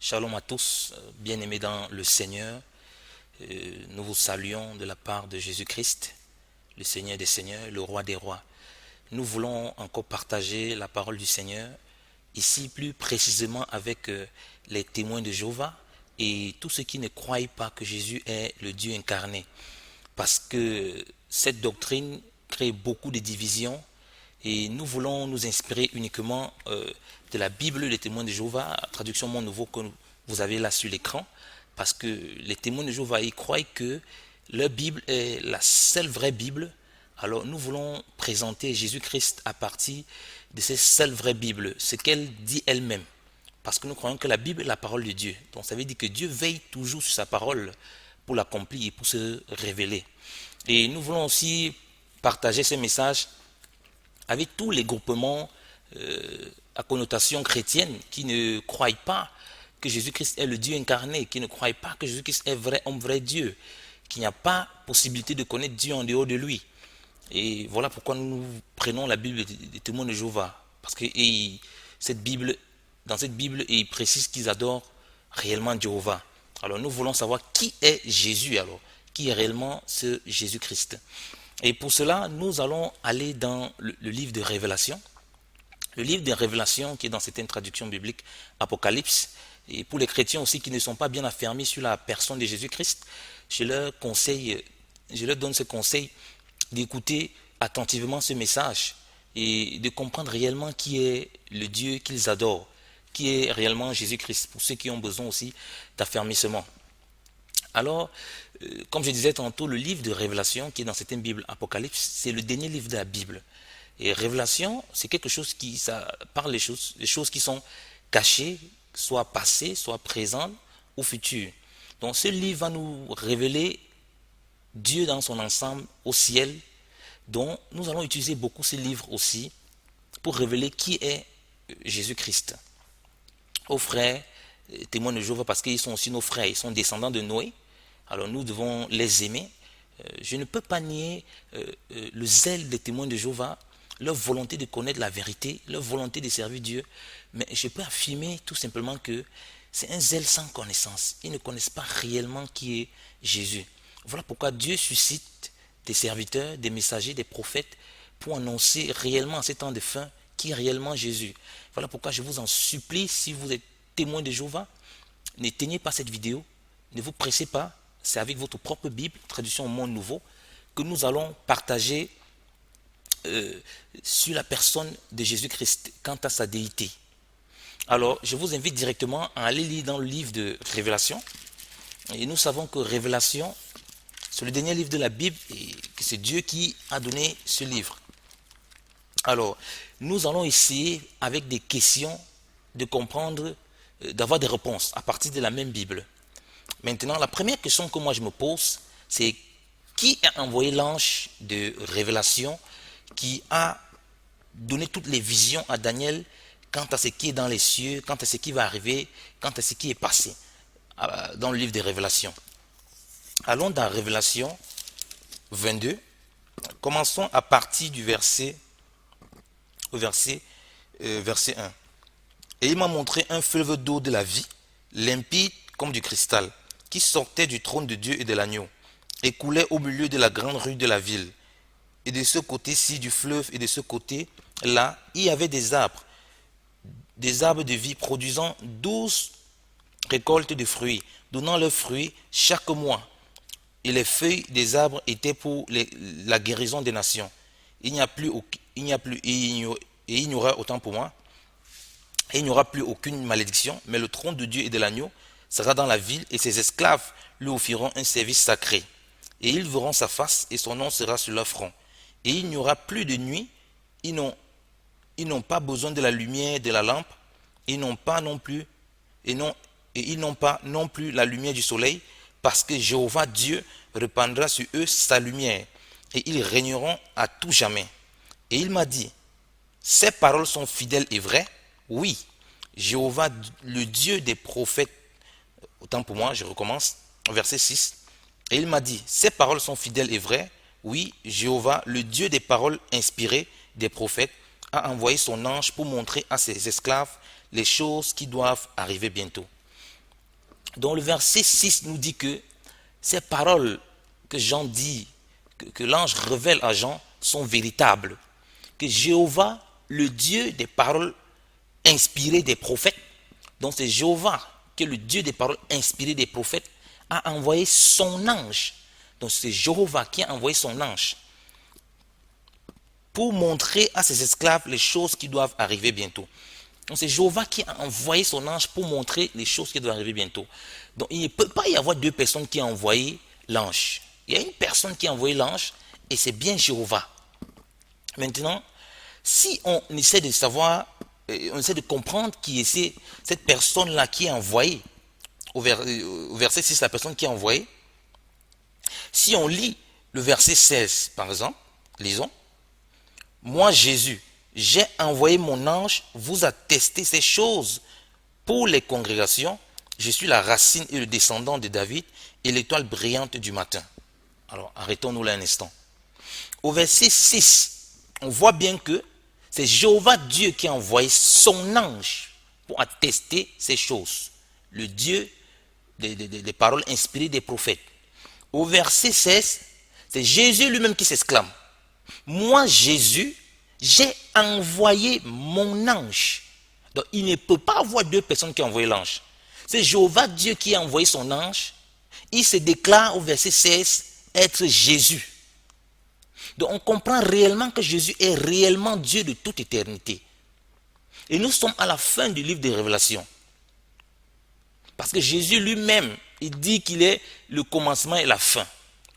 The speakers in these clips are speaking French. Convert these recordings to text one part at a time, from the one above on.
Shalom à tous, bien-aimés dans le Seigneur. Nous vous saluons de la part de Jésus-Christ, le Seigneur des Seigneurs, le Roi des Rois. Nous voulons encore partager la parole du Seigneur, ici plus précisément avec les témoins de Jéhovah et tous ceux qui ne croient pas que Jésus est le Dieu incarné. Parce que cette doctrine crée beaucoup de divisions et nous voulons nous inspirer uniquement de la Bible des témoins de Jéhovah, traduction Monde Nouveau que vous avez là sur l'écran, parce que les témoins de Jéhovah, ils croient que leur Bible est la seule vraie Bible. Alors nous voulons présenter Jésus-Christ à partir de cette seule vraie Bible, ce qu'elle dit elle-même. Parce que nous croyons que la Bible est la parole de Dieu. Donc ça veut dire que Dieu veille toujours sur sa parole pour l'accomplir et pour se révéler. Et nous voulons aussi partager ce message avec tous les groupements à connotation chrétienne qui ne croient pas que Jésus-Christ est le Dieu incarné, qui ne croient pas que Jésus-Christ est vrai homme, vrai Dieu, qu'il n'y a pas possibilité de connaître Dieu en dehors de lui. Et voilà pourquoi nous prenons la Bible des témoins de Jéhovah. Parce que dans cette Bible, ils précisent qu'ils adorent réellement Jéhovah. Alors nous voulons savoir qui est Jésus alors, qui est réellement ce Jésus-Christ. Et pour cela, nous allons aller dans le livre de Révélation. Le livre de Révélation qui est dans certaines traductions bibliques, Apocalypse. Et pour les chrétiens aussi qui ne sont pas bien affermis sur la personne de Jésus-Christ, je leur donne ce conseil d'écouter attentivement ce message et de comprendre réellement qui est le Dieu qu'ils adorent, qui est réellement Jésus-Christ, pour ceux qui ont besoin aussi d'affermissement. Alors, comme je disais tantôt, le livre de Révélation qui est dans certaines Bibles, Apocalypse, c'est le dernier livre de la Bible. Et Révélation, c'est quelque chose ça parle des choses qui sont cachées, soit passées, soit présentes ou futures. Donc ce livre va nous révéler Dieu dans son ensemble au ciel. Donc nous allons utiliser beaucoup ce livre aussi pour révéler qui est Jésus-Christ. Aux frères, témoins de Jéhovah, parce qu'ils sont aussi nos frères, ils sont descendants de Noé. Alors nous devons les aimer. Je ne peux pas nier le zèle des témoins de Jéhovah, leur volonté de connaître la vérité, leur volonté de servir Dieu. Mais je peux affirmer tout simplement que c'est un zèle sans connaissance. Ils ne connaissent pas réellement qui est Jésus. Voilà pourquoi Dieu suscite des serviteurs, des messagers, des prophètes pour annoncer réellement en ces temps de fin qui est réellement Jésus. Voilà pourquoi je vous en supplie, si vous êtes témoin de Jéhovah, n'éteignez pas cette vidéo, ne vous pressez pas. C'est avec votre propre Bible, traduction au Monde Nouveau, que nous allons partager sur la personne de Jésus-Christ quant à sa déité. Alors, je vous invite directement à aller lire dans le livre de Révélation. Et nous savons que Révélation, c'est le dernier livre de la Bible et que c'est Dieu qui a donné ce livre. Alors, nous allons essayer, avec des questions, de comprendre, d'avoir des réponses à partir de la même Bible. Maintenant, la première question que moi je me pose, c'est qui a envoyé l'ange de Révélation qui a donné toutes les visions à Daniel quant à ce qui est dans les cieux, quant à ce qui va arriver, quant à ce qui est passé dans le livre des Révélations. Allons dans Révélation 22. Commençons à partir du verset 1. Et il m'a montré un fleuve d'eau de la vie, limpide comme du cristal, qui sortait du trône de Dieu et de l'agneau, et coulait au milieu de la grande rue de la ville. Et de ce côté-ci du fleuve et de ce côté-là, il y avait des arbres de vie produisant 12 récoltes de fruits, donnant leurs fruits chaque mois. Et les feuilles des arbres étaient pour la guérison des nations. Il n'y aura autant pour moi, et il n'y aura plus aucune malédiction, mais le trône de Dieu et de l'agneau sera dans la ville, et ses esclaves lui offriront un service sacré. Et ils verront sa face, et son nom sera sur leur front. Et il n'y aura plus de nuit, ils n'ont pas besoin de la lumière de la lampe, ils n'ont pas non plus la lumière du soleil, parce que Jéhovah Dieu répandra sur eux sa lumière, et ils régneront à tout jamais. Et il m'a dit, ces paroles sont fidèles et vraies. Oui, Jéhovah, le Dieu des prophètes, autant pour moi, je recommence, verset 6. Et il m'a dit, ces paroles sont fidèles et vraies. Oui, Jéhovah, le Dieu des paroles inspirées des prophètes, a envoyé son ange pour montrer à ses esclaves les choses qui doivent arriver bientôt. Donc le verset 6 nous dit que ces paroles que Jean dit, que l'ange révèle à Jean, sont véritables. Que Jéhovah, le Dieu des paroles inspirées des prophètes, donc c'est Jéhovah qui est le Dieu des paroles inspirées des prophètes, a envoyé son ange. Donc c'est Jéhovah qui a envoyé son ange pour montrer à ses esclaves les choses qui doivent arriver bientôt. Donc c'est Jéhovah qui a envoyé son ange pour montrer les choses qui doivent arriver bientôt. Donc il ne peut pas y avoir deux personnes qui ont envoyé l'ange. Il y a une personne qui a envoyé l'ange et c'est bien Jéhovah. Maintenant, si on essaie de savoir, on essaie de comprendre qui est cette personne-là qui est envoyée, au verset 6, la personne qui est envoyée, si on lit le verset 16, par exemple, lisons, « Moi, Jésus, j'ai envoyé mon ange vous attester ces choses pour les congrégations. Je suis la racine et le descendant de David et l'étoile brillante du matin. » Alors, arrêtons-nous là un instant. Au verset 6, on voit bien que c'est Jéhovah Dieu qui a envoyé son ange pour attester ces choses. Le Dieu des paroles inspirées des prophètes. Au verset 16, c'est Jésus lui-même qui s'exclame. Moi, Jésus, j'ai envoyé mon ange. Donc, il ne peut pas avoir deux personnes qui ont envoyé l'ange. C'est Jéhovah Dieu qui a envoyé son ange. Il se déclare au verset 16 être Jésus. Donc, on comprend réellement que Jésus est réellement Dieu de toute éternité. Et nous sommes à la fin du livre des Révélations. Parce que Jésus lui-même, il dit qu'il est le commencement et la fin.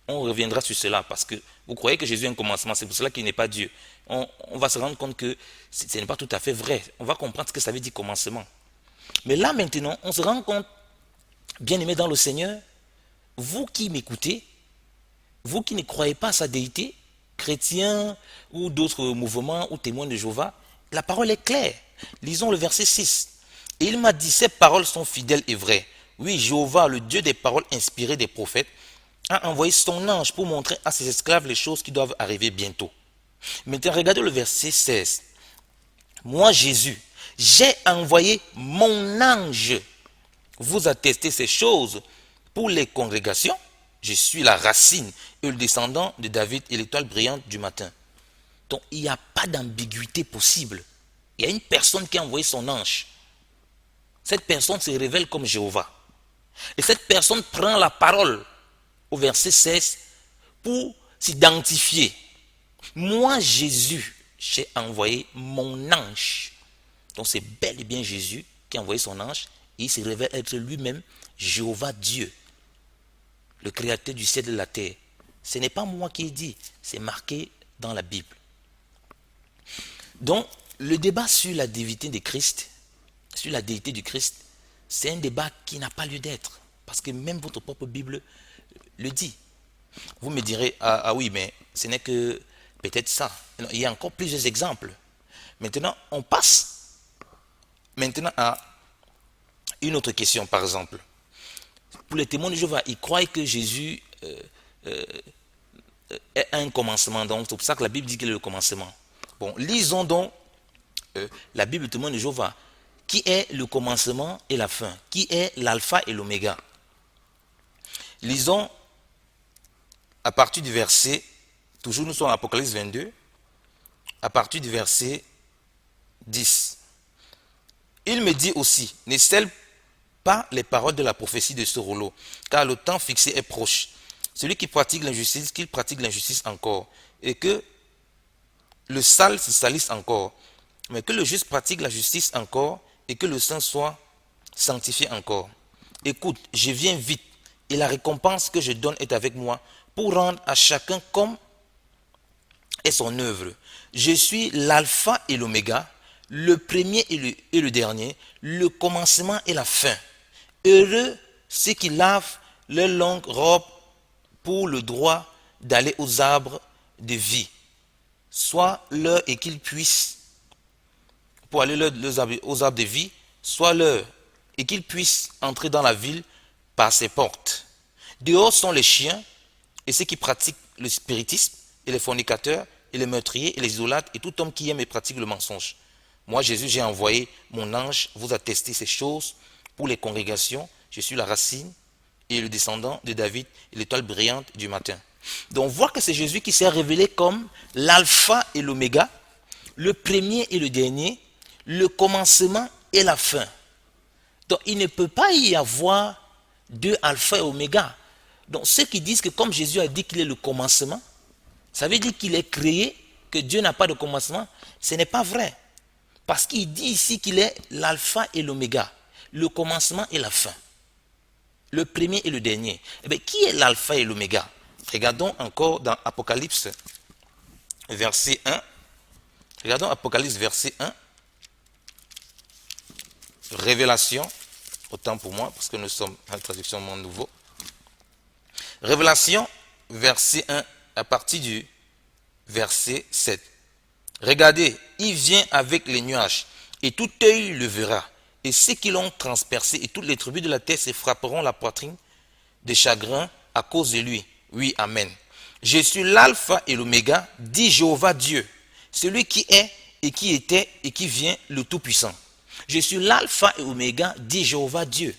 On reviendra sur cela parce que vous croyez que Jésus est un commencement, c'est pour cela qu'il n'est pas Dieu. On va se rendre compte que ce n'est pas tout à fait vrai. On va comprendre ce que ça veut dire commencement. Mais là maintenant, on se rend compte, bien aimé dans le Seigneur, vous qui m'écoutez, vous qui ne croyez pas à sa déité, chrétiens ou d'autres mouvements ou témoins de Jéhovah, la parole est claire. Lisons le verset 6. Et il m'a dit, ces paroles sont fidèles et vraies. Oui, Jéhovah, le Dieu des paroles inspirées des prophètes, a envoyé son ange pour montrer à ses esclaves les choses qui doivent arriver bientôt. Maintenant, regardez le verset 16. Moi, Jésus, j'ai envoyé mon ange vous attester ces choses pour les congrégations. Je suis la racine et le descendant de David et l'étoile brillante du matin. Donc, il n'y a pas d'ambiguïté possible. Il y a une personne qui a envoyé son ange. Cette personne se révèle comme Jéhovah. Et cette personne prend la parole au verset 16 pour s'identifier. Moi, Jésus, j'ai envoyé mon ange. Donc, c'est bel et bien Jésus qui a envoyé son ange et il se révèle être lui-même Jéhovah Dieu, le créateur du ciel et de la terre. Ce n'est pas moi qui ai dit, c'est marqué dans la Bible. Donc, le débat sur la divinité de Christ, sur la déité du Christ, c'est un débat qui n'a pas lieu d'être. Parce que même votre propre Bible le dit. Vous me direz, ah oui, mais ce n'est que peut-être ça. Non, il y a encore plusieurs exemples. Maintenant, on passe maintenant à une autre question, par exemple. Pour les témoins de Jéhovah, ils croient que Jésus est un commencement. Donc, c'est pour ça que la Bible dit qu'il est le commencement. Bon, lisons donc la Bible des témoins de Jéhovah. Qui est le commencement et la fin? Qui est l'alpha et l'oméga? Lisons à partir du verset, toujours nous sommes en Apocalypse 22, à partir du verset 10. Il me dit aussi, ne scelle pas les paroles de la prophétie de ce rouleau, car le temps fixé est proche. Celui qui pratique l'injustice, qu'il pratique l'injustice encore, et que le sale se salisse encore, mais que le juste pratique la justice encore, et que le saint soit sanctifié encore. Écoute, je viens vite, et la récompense que je donne est avec moi, pour rendre à chacun comme est son œuvre. Je suis l'alpha et l'oméga, le premier et le dernier, le commencement et la fin. Heureux ceux qui lavent leur longue robe pour le droit d'aller aux arbres de vie. Soit leur et qu'ils puissent, pour aller aux arbres de vie, soit leur et qu'ils puissent entrer dans la ville par ses portes. Dehors sont les chiens et ceux qui pratiquent le spiritisme et les fornicateurs et les meurtriers et les idolâtres et tout homme qui aime et pratique le mensonge. Moi, Jésus, j'ai envoyé mon ange vous attester ces choses pour les congrégations. Je suis la racine et le descendant de David et l'étoile brillante du matin. Donc on voit que c'est Jésus qui s'est révélé comme l'alpha et l'oméga, le premier et le dernier, le commencement et la fin. Donc il ne peut pas y avoir deux alpha et oméga. Donc ceux qui disent que comme Jésus a dit qu'il est le commencement, ça veut dire qu'il est créé, que Dieu n'a pas de commencement. Ce n'est pas vrai. Parce qu'il dit ici qu'il est l'alpha et l'oméga, le commencement et la fin. Le premier et le dernier. Eh bien, qui est l'alpha et l'oméga? Regardons encore dans Apocalypse, verset 1. Regardons Apocalypse, verset 1. Révélation, autant pour moi, parce que nous sommes en traduction Monde Nouveau. Révélation, verset 1, à partir du verset 7. Regardez, il vient avec les nuages, et tout œil le verra, et ceux qui l'ont transpercé, et toutes les tribus de la terre se frapperont la poitrine de chagrin à cause de lui. Oui, amen. Je suis l'alpha et l'oméga, dit Jéhovah Dieu, celui qui est, et qui était, et qui vient, le Tout-Puissant. Je suis l'alpha et l'oméga, dit Jéhovah Dieu.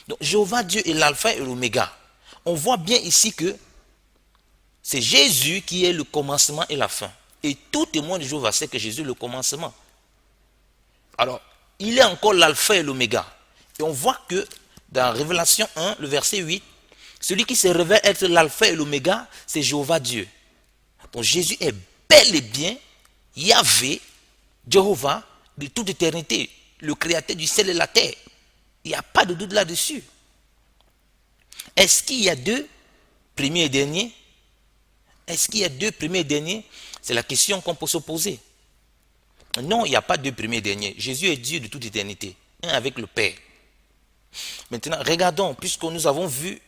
Donc Jéhovah Dieu est l'alpha et l'oméga. On voit bien ici que c'est Jésus qui est le commencement et la fin. Et tout témoin de Jéhovah sait que Jésus est le commencement. Alors, il est encore l'alpha et l'oméga. Et on voit que dans Révélation 1, le verset 8, celui qui se révèle être l'alpha et l'oméga, c'est Jéhovah Dieu. Donc Jésus est bel et bien Yahvé, Jéhovah, de toute éternité, le créateur du ciel et de la terre. Il n'y a pas de doute là-dessus. Est-ce qu'il y a deux premiers et derniers? Est-ce qu'il y a deux premiers et derniers? C'est la question qu'on peut se poser. Non, il n'y a pas deux premiers et derniers. Jésus est Dieu de toute éternité, un avec le Père. Maintenant, regardons, puisque nous avons vu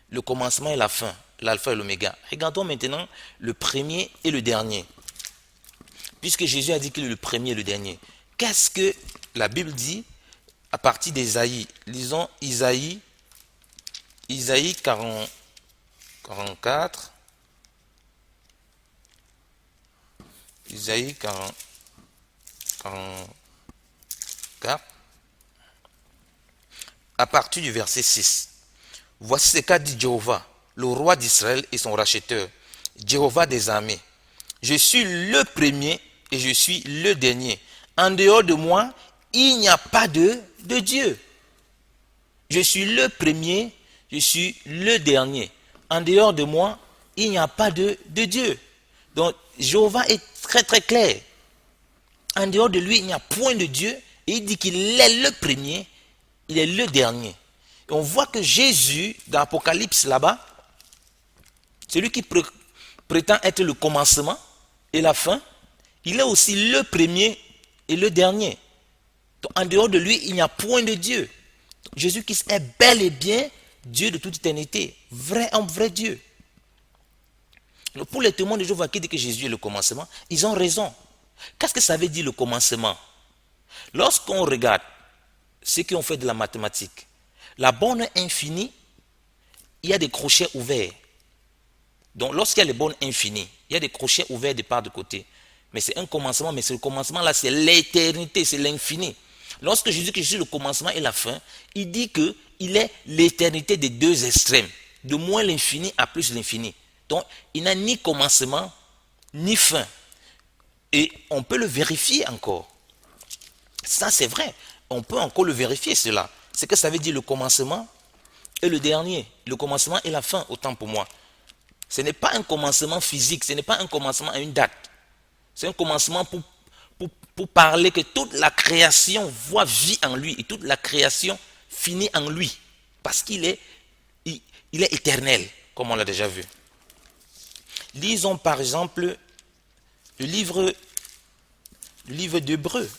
le commencement et la fin, l'alpha et l'oméga. Regardons maintenant le premier et le dernier. Puisque Jésus a dit qu'il est le premier et le dernier. Qu'est-ce que la Bible dit à partir d'Ésaïe? Lisons Isaïe 44. Isaïe 44. À partir du verset 6. Voici ce qu'a dit Jéhovah, le roi d'Israël et son racheteur, Jéhovah des armées. Je suis le premier et je suis le dernier. En dehors de moi, il n'y a pas de Dieu. Je suis le premier, je suis le dernier. En dehors de moi, il n'y a pas de Dieu. Donc, Jéhovah est très très clair. En dehors de lui, il n'y a point de Dieu. Et il dit qu'il est le premier, il est le dernier. Et on voit que Jésus, dans l'Apocalypse là-bas, celui qui prétend être le commencement et la fin, il est aussi le premier et le dernier. Donc, en dehors de lui, il n'y a point de Dieu. Donc, Jésus-Christ est bel et bien Dieu de toute éternité. Vrai homme, vrai Dieu. Donc, pour les témoins de Jéhovah qui disent que Jésus est le commencement, ils ont raison. Qu'est-ce que ça veut dire le commencement? Lorsqu'on regarde ceux qui ont fait de la mathématique, la borne infinie, il y a des crochets ouverts. Donc lorsqu'il y a les bornes infinies, il y a des crochets ouverts de part de côté. Mais c'est un commencement, mais ce commencement là, c'est l'éternité, c'est l'infini. Lorsque Jésus dit que je suis le commencement et la fin, il dit qu'il est l'éternité des deux extrêmes, de moins l'infini à plus l'infini. Donc il n'a ni commencement, ni fin. Et on peut le vérifier encore. Ça c'est vrai, on peut encore le vérifier cela. C'est que ça veut dire le commencement et le dernier. Le commencement et la fin, autant pour moi. Ce n'est pas un commencement physique, ce n'est pas un commencement à une date. C'est un commencement pour parler que toute la création voit vie en lui et toute la création finit en lui. Parce qu'il est, il est éternel, comme on l'a déjà vu. Lisons par exemple le livre d'Hébreux.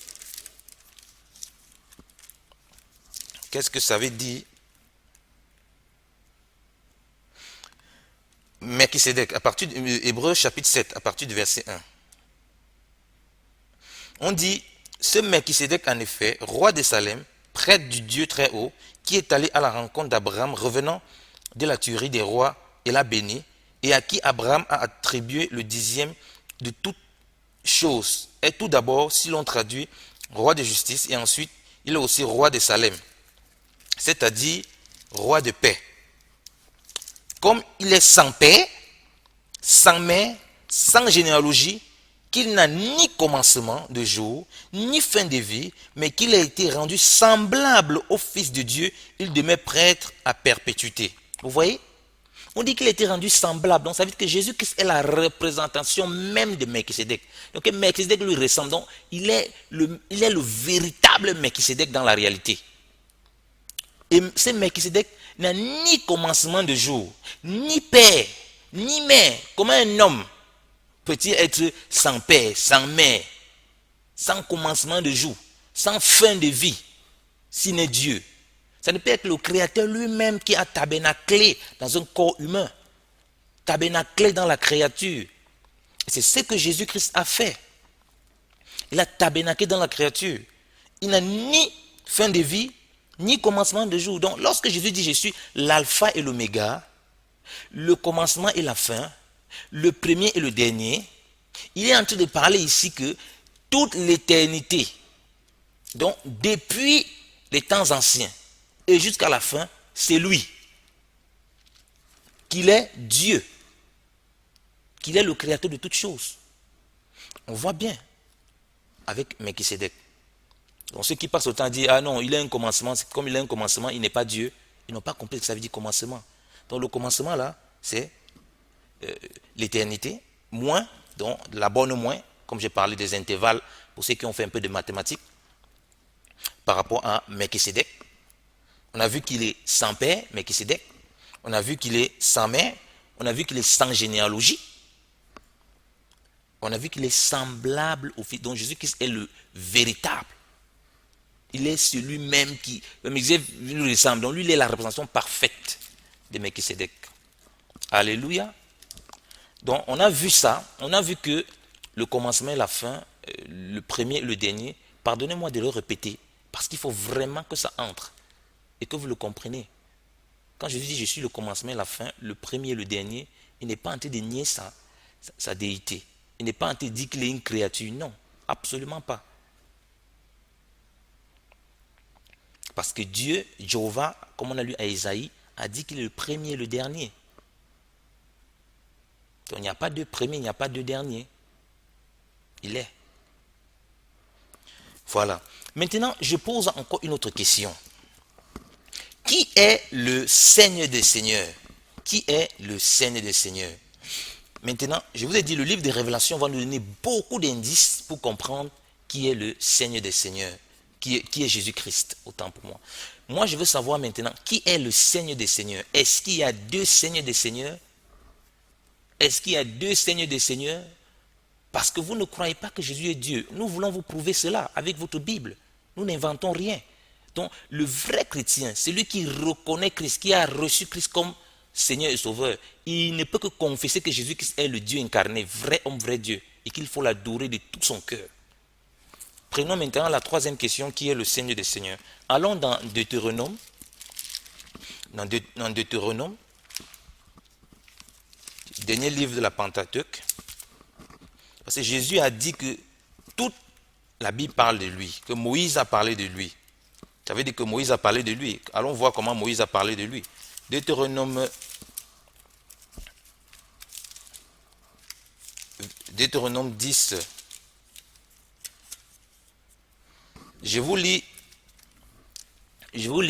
Qu'est-ce que ça veut dire? Melchisédek, à partir d'Hébreux chapitre 7, à partir du verset 1. On dit, ce Melchisédek en effet, roi de Salem, prêtre du Dieu très haut, qui est allé à la rencontre d'Abraham revenant de la tuerie des rois et l'a béni, et à qui Abraham a attribué le 10e de toutes choses. Et tout d'abord, si l'on traduit roi de justice, et ensuite, il est aussi roi de Salem, c'est-à-dire roi de paix. Comme il est sans père, sans mère, sans généalogie, qu'il n'a ni commencement de jour, ni fin de vie, mais qu'il a été rendu semblable au Fils de Dieu, il demeure prêtre à perpétuité. Vous voyez? On dit qu'il a été rendu semblable, donc ça veut dire que Jésus-Christ est la représentation même de Melchisédek. Donc Melchisédek lui ressemble, donc il est le véritable Melchisédek dans la réalité. Et ce Melchisédek n'a ni commencement de jour, ni père, ni mère. Comment un homme peut-il être sans père, sans mère, sans commencement de jour, sans fin de vie, s'il n'est Dieu? Ça ne peut être le Créateur lui-même qui a tabernaclé dans un corps humain, tabernaclé dans la créature. C'est ce que Jésus-Christ a fait. Il a tabernaclé dans la créature. Il n'a ni fin de vie, ni commencement de jour. Donc, lorsque Jésus dit « Je suis l'alpha et l'oméga », le commencement et la fin, le premier et le dernier, il est en train de parler ici que toute l'éternité, donc depuis les temps anciens et jusqu'à la fin, c'est lui. Qu'il est Dieu. Qu'il est le créateur de toutes choses. On voit bien avec Melchisédek. Donc ceux qui passent le temps à dire, ah non, il a un commencement, c'est comme il a un commencement, il n'est pas Dieu. Ils n'ont pas compris ce que ça veut dire commencement. Donc le commencement là, c'est l'éternité, moins, donc la bonne moins, comme j'ai parlé des intervalles, pour ceux qui ont fait un peu de mathématiques, par rapport à Melchisédek. On a vu qu'il est sans père, Melchisédek. On a vu qu'il est sans mère. On a vu qu'il est sans généalogie. On a vu qu'il est semblable au Fils. Donc Jésus-Christ est le véritable. Il est celui-même qui, lui ressemble. Donc lui, il est la représentation parfaite de Melchisédek. Alléluia. Donc on a vu ça. On a vu que le commencement et la fin, le premier et le dernier, pardonnez-moi de le répéter, parce qu'il faut vraiment que ça entre et que vous le compreniez. Quand Jésus dit je suis le commencement et la fin, le premier et le dernier, il n'est pas en train de nier sa déité. Il n'est pas en train de dire qu'il est une créature. Non, absolument pas. Parce que Dieu, Jéhovah, comme on a lu à Isaïe, a dit qu'il est le premier et le dernier. Donc il n'y a pas de premier, il n'y a pas de dernier. Il est. Voilà. Maintenant, je pose encore une autre question. Qui est le Seigneur des Seigneurs? Qui est le Seigneur des Seigneurs? Maintenant, je vous ai dit, le livre des Révélations va nous donner beaucoup d'indices pour comprendre qui est le Seigneur des Seigneurs, qui est Jésus-Christ, autant pour moi. Moi, je veux savoir maintenant, qui est le Seigneur des Seigneurs? Est-ce qu'il y a deux Seigneurs des Seigneurs? Est-ce qu'il y a deux Seigneurs des Seigneurs? Parce que vous ne croyez pas que Jésus est Dieu. Nous voulons vous prouver cela avec votre Bible. Nous n'inventons rien. Donc, le vrai chrétien, celui qui reconnaît Christ, qui a reçu Christ comme Seigneur et Sauveur, il ne peut que confesser que Jésus-Christ est le Dieu incarné, vrai homme, vrai Dieu, et qu'il faut l'adorer de tout son cœur. Prenons maintenant la troisième question, qui est le Seigneur des Seigneurs. Allons dans Deutéronome. Dans Deutéronome, dernier livre de la Pentateuque. Parce que Jésus a dit que toute la Bible parle de lui, que Moïse a parlé de lui. Ça veut dire que Moïse a parlé de lui. Allons voir comment Moïse a parlé de lui. Deutéronome 10. Je vous lis,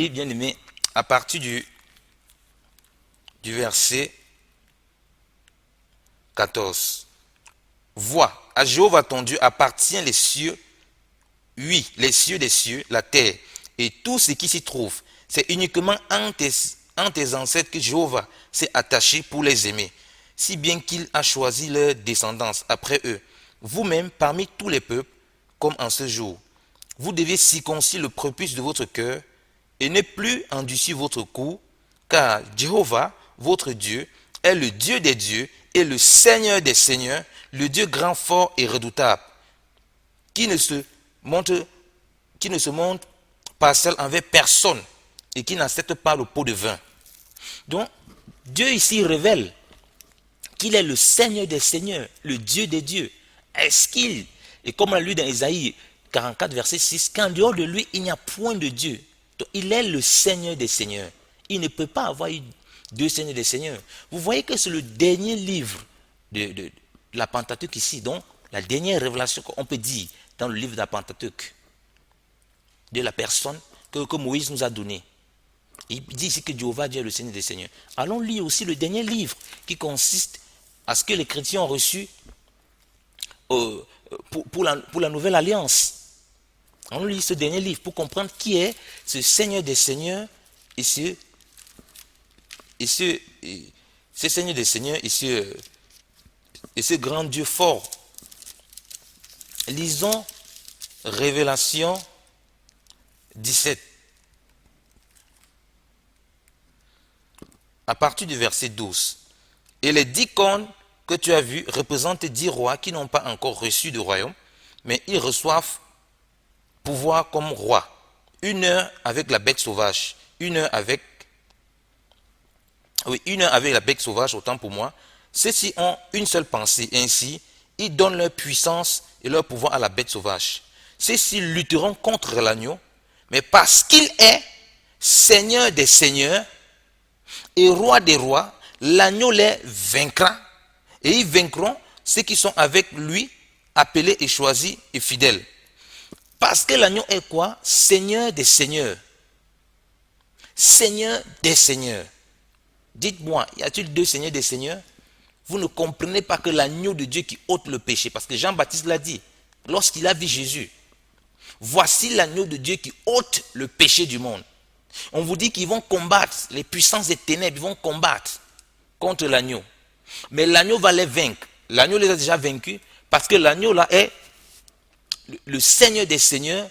bien aimé, à partir du verset 14. Vois, à Jéhovah ton Dieu appartient les cieux, oui, les cieux des cieux, la terre, et tout ce qui s'y trouve. C'est uniquement en tes ancêtres que Jéhovah s'est attaché pour les aimer, si bien qu'il a choisi leur descendance après eux. Vous-même, parmi tous les peuples, comme en ce jour, vous devez circoncire le prépuce de votre cœur et ne plus endurcir votre cou, car Jéhovah, votre Dieu, est le Dieu des dieux et le Seigneur des seigneurs, le Dieu grand, fort et redoutable, qui ne se montre partiel envers personne et qui n'accepte pas le pot de vin. Donc, Dieu ici révèle qu'il est le Seigneur des seigneurs, le Dieu des dieux. Est-ce qu'il, et comme on l'a lu dans Isaïe 44, verset 6, qu'en dehors de lui, il n'y a point de Dieu. Donc, il est le Seigneur des seigneurs. Il ne peut pas avoir eu deux Seigneurs des Seigneurs. Vous voyez que c'est le dernier livre de la Pentateuque ici, donc la dernière révélation qu'on peut dire dans le livre de la Pentateuque, de la personne que Moïse nous a donnée. Il dit ici que Jéhovah Dieu est le Seigneur des Seigneurs. Allons lire aussi le dernier livre qui consiste à ce que les chrétiens ont reçu pour la nouvelle alliance. On lit ce dernier livre pour comprendre qui est ce Seigneur des Seigneurs et ce Seigneur des Seigneurs et ce grand Dieu fort. Lisons Révélation 17. À partir du verset 12. Et les 10 cornes que tu as vues représentent 10 rois qui n'ont pas encore reçu de royaume, mais ils reçoivent pouvoir comme roi. 1 heure avec la bête sauvage, 1 heure avec la bête sauvage, autant pour moi. Ceux-ci ont une seule pensée, ainsi, ils donnent leur puissance et leur pouvoir à la bête sauvage. Ceux-ci lutteront contre l'agneau, mais parce qu'il est Seigneur des seigneurs et roi des rois, l'agneau les vaincra, et ils vaincront ceux qui sont avec lui, appelés et choisis et fidèles. Parce que l'agneau est quoi? Seigneur des seigneurs. Seigneur des seigneurs. Dites-moi, y a-t-il deux seigneurs des seigneurs? Vous ne comprenez pas que l'agneau de Dieu qui ôte le péché, parce que Jean-Baptiste l'a dit, lorsqu'il a vu Jésus, voici l'agneau de Dieu qui ôte le péché du monde. On vous dit qu'ils vont combattre, les puissances des ténèbres, ils vont combattre contre l'agneau. Mais l'agneau va les vaincre. L'agneau les a déjà vaincus, parce que l'agneau là est le Seigneur des seigneurs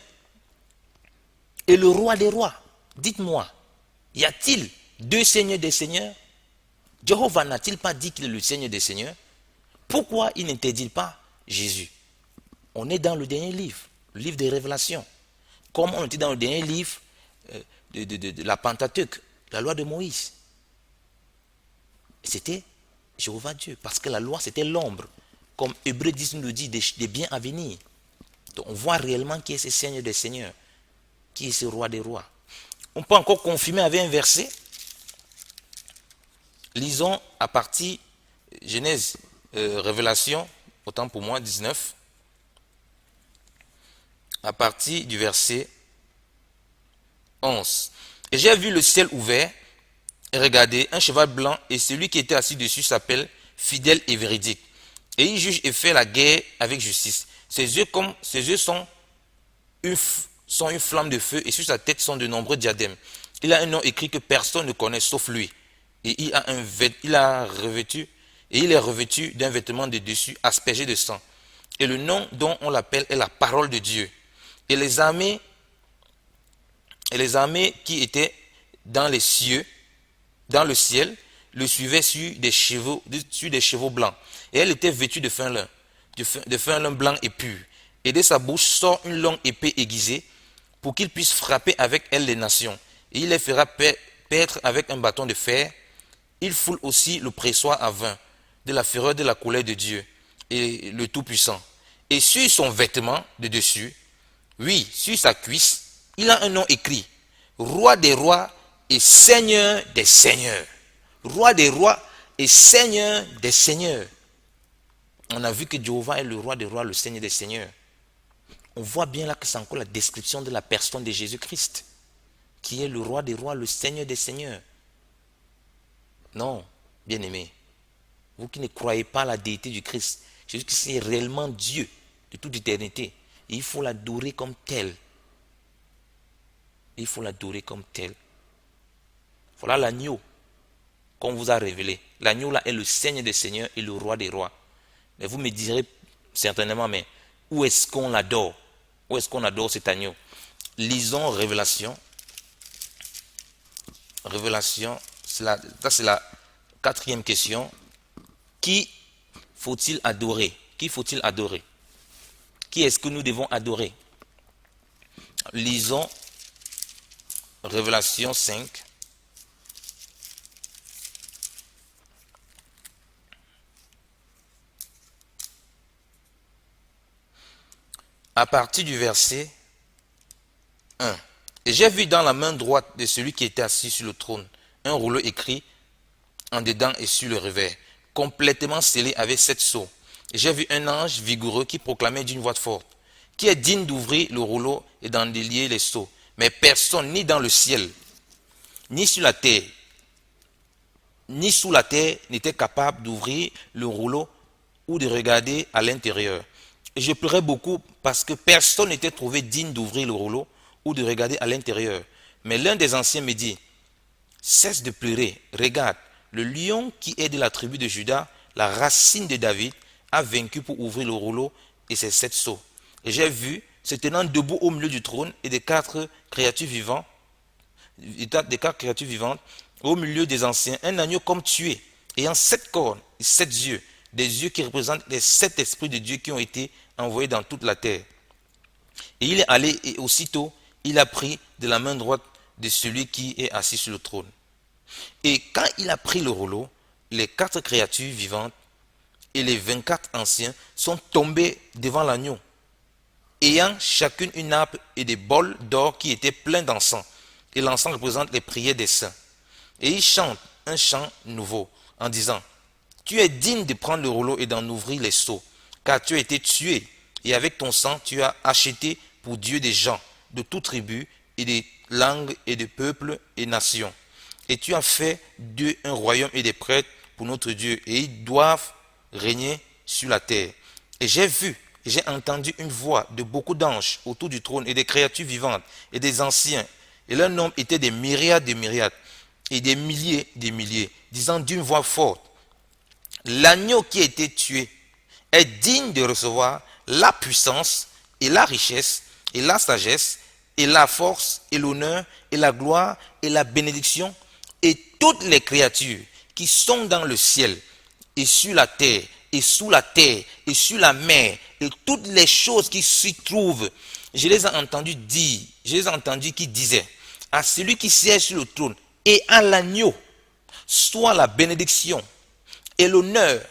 et le roi des rois. Dites-moi, y a-t-il deux seigneurs des seigneurs? Jéhovah n'a-t-il pas dit qu'il est le Seigneur des seigneurs? Pourquoi il n'interdit pas Jésus? On est dans le dernier livre, le livre des Révélations. Comme on était dans le dernier livre de la Pentateuque, la loi de Moïse. C'était Jéhovah Dieu, parce que la loi c'était l'ombre, comme Hébreux 10 nous le dit, des biens à venir. Donc on voit réellement qui est ce Seigneur des seigneurs, qui est ce roi des rois. On peut encore confirmer avec un verset. Lisons à partir Genèse, Révélation, autant pour moi, 19, à partir du verset 11. Et j'ai vu le ciel ouvert, et regardez, un cheval blanc, et celui qui était assis dessus s'appelle Fidèle et Véridique. Et il juge et fait la guerre avec justice. Ses yeux sont une flamme de feu, et sur sa tête sont de nombreux diadèmes. Il a un nom écrit que personne ne connaît sauf lui. Et il est revêtu d'un vêtement de dessus aspergé de sang. Et le nom dont on l'appelle est la parole de Dieu. Et les armées qui étaient dans les cieux, dans le ciel, le suivaient sur des chevaux blancs. Et elle était vêtue de fin lin blanc et pur. Et de sa bouche sort une longue épée aiguisée pour qu'il puisse frapper avec elle les nations. Et il les fera paître avec un bâton de fer. Il foule aussi le pressoir à vin de la fureur de la colère de Dieu et le Tout-Puissant. Et sur son vêtement de dessus, oui, sur sa cuisse, il a un nom écrit, Roi des rois et Seigneur des seigneurs. Roi des rois et Seigneur des seigneurs. On a vu que Jéhovah est le roi des rois, le Seigneur des seigneurs. On voit bien là que c'est encore la description de la personne de Jésus-Christ, qui est le roi des rois, le Seigneur des seigneurs. Non, bien-aimés, vous qui ne croyez pas à la déité du Christ, Jésus-Christ est réellement Dieu de toute éternité. Et il faut l'adorer comme tel. Il faut l'adorer comme tel. Voilà l'agneau qu'on vous a révélé. L'agneau là est le Seigneur des seigneurs et le roi des rois. Mais vous me direz certainement, mais où est-ce qu'on l'adore? Où est-ce qu'on adore cet agneau? Lisons Révélation. Révélation, ça c'est la quatrième question. Qui faut-il adorer? Qui faut-il adorer? Qui est-ce que nous devons adorer? Lisons Révélation 5. À partir du verset 1. Et j'ai vu dans la main droite de celui qui était assis sur le trône un rouleau écrit en dedans et sur le revers, complètement scellé avec 7 sceaux. J'ai vu un ange vigoureux qui proclamait d'une voix forte, qui est digne d'ouvrir le rouleau et d'en délier les sceaux. Mais personne, ni dans le ciel, ni sur la terre, ni sous la terre, n'était capable d'ouvrir le rouleau ou de regarder à l'intérieur. Et je pleurais beaucoup parce que personne n'était trouvé digne d'ouvrir le rouleau ou de regarder à l'intérieur. Mais l'un des anciens me dit, cesse de pleurer, regarde, le lion qui est de la tribu de Juda, la racine de David, a vaincu pour ouvrir le rouleau et ses 7 sceaux. Et j'ai vu, se tenant debout au milieu du trône et des 4 créatures vivantes, au milieu des anciens, un agneau comme tué, ayant 7 cornes et 7 yeux, des yeux qui représentent les 7 esprits de Dieu qui ont été envoyés dans toute la terre. Et il est allé et aussitôt, il a pris de la main droite de celui qui est assis sur le trône. Et quand il a pris le rouleau, les 4 créatures vivantes et les 24 anciens sont tombés devant l'agneau, ayant chacune une nappe et des bols d'or qui étaient pleins d'encens. Et l'encens représente les prières des saints. Et ils chantent un chant nouveau en disant, tu es digne de prendre le rouleau et d'en ouvrir les sceaux, car tu as été tué, et avec ton sang tu as acheté pour Dieu des gens de toute tribu et des langues et de peuples et nations. Et tu as fait d'eux un royaume et des prêtres pour notre Dieu, et ils doivent régner sur la terre. Et j'ai vu, et j'ai entendu une voix de beaucoup d'anges autour du trône et des créatures vivantes et des anciens, et leur nombre était des myriades et des milliers, disant d'une voix forte, l'agneau qui a été tué est digne de recevoir la puissance et la richesse et la sagesse et la force et l'honneur et la gloire et la bénédiction. Et toutes les créatures qui sont dans le ciel et sur la terre et sous la terre et sur la mer et toutes les choses qui s'y trouvent, je les ai entendus qui disaient, à celui qui siège sur le trône et à l'agneau, soit la bénédiction et l'honneur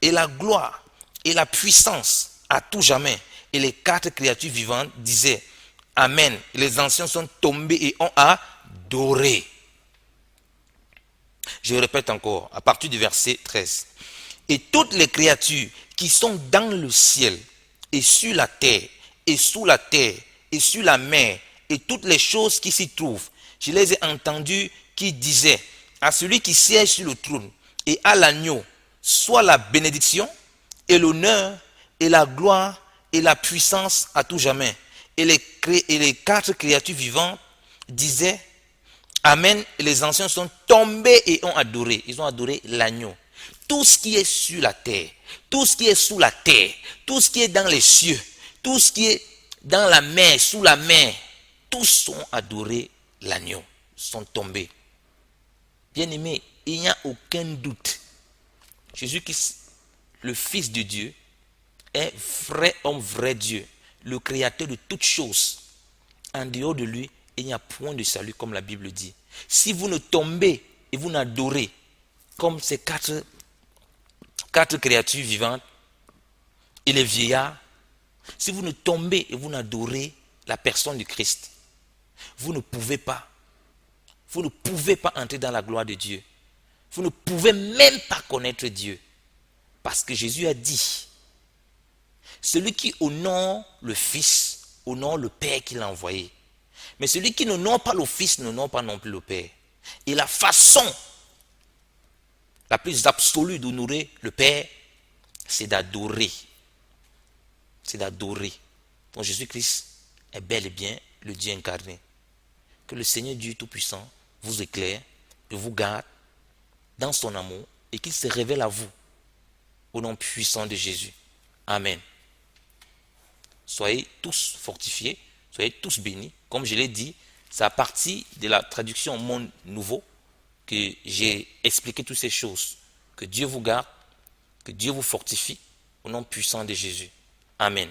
et la gloire et la puissance à tout jamais. Et les 4 créatures vivantes disaient, Amen. Et les anciens sont tombés et ont adoré. Je répète encore, à partir du verset 13. Et toutes les créatures qui sont dans le ciel et sur la terre et sous la terre et sur la mer et toutes les choses qui s'y trouvent, je les ai entendus qui disaient à celui qui siège sur le trône et à l'agneau, soit la bénédiction et l'honneur et la gloire et la puissance à tout jamais. Et les 4 créatures vivantes disaient Amen. Et les anciens sont tombés et ont adoré. Ils ont adoré l'agneau. Tout ce qui est sur la terre, tout ce qui est sous la terre, tout ce qui est dans les cieux, tout ce qui est dans la mer, sous la mer, tous ont adoré l'agneau, sont tombés. Bien-aimés, il n'y a aucun doute. Jésus-Christ, le Fils de Dieu, est vrai homme, vrai Dieu, le créateur de toutes choses. En dehors de lui, il n'y a point de salut, comme la Bible dit. Si vous ne tombez et vous n'adorez, comme ces quatre créatures vivantes et les vieillards, si vous ne tombez et vous n'adorez la personne du Christ, vous ne pouvez pas entrer dans la gloire de Dieu. Vous ne pouvez même pas connaître Dieu. Parce que Jésus a dit, celui qui honore le Fils, honore le Père qui l'a envoyé. Mais celui qui n'honore pas le Fils, n'honore pas non plus le Père. Et la façon la plus absolue d'honorer le Père, c'est d'adorer. C'est d'adorer. Donc Jésus-Christ est bel et bien le Dieu incarné. Que le Seigneur Dieu Tout-Puissant vous éclaire et vous garde dans son amour et qu'il se révèle à vous au nom puissant de Jésus. Amen. Soyez tous fortifiés, soyez tous bénis. Comme je l'ai dit, c'est à partir de la traduction Monde Nouveau que j'ai expliqué toutes ces choses. Que Dieu vous garde, que Dieu vous fortifie au nom puissant de Jésus. Amen.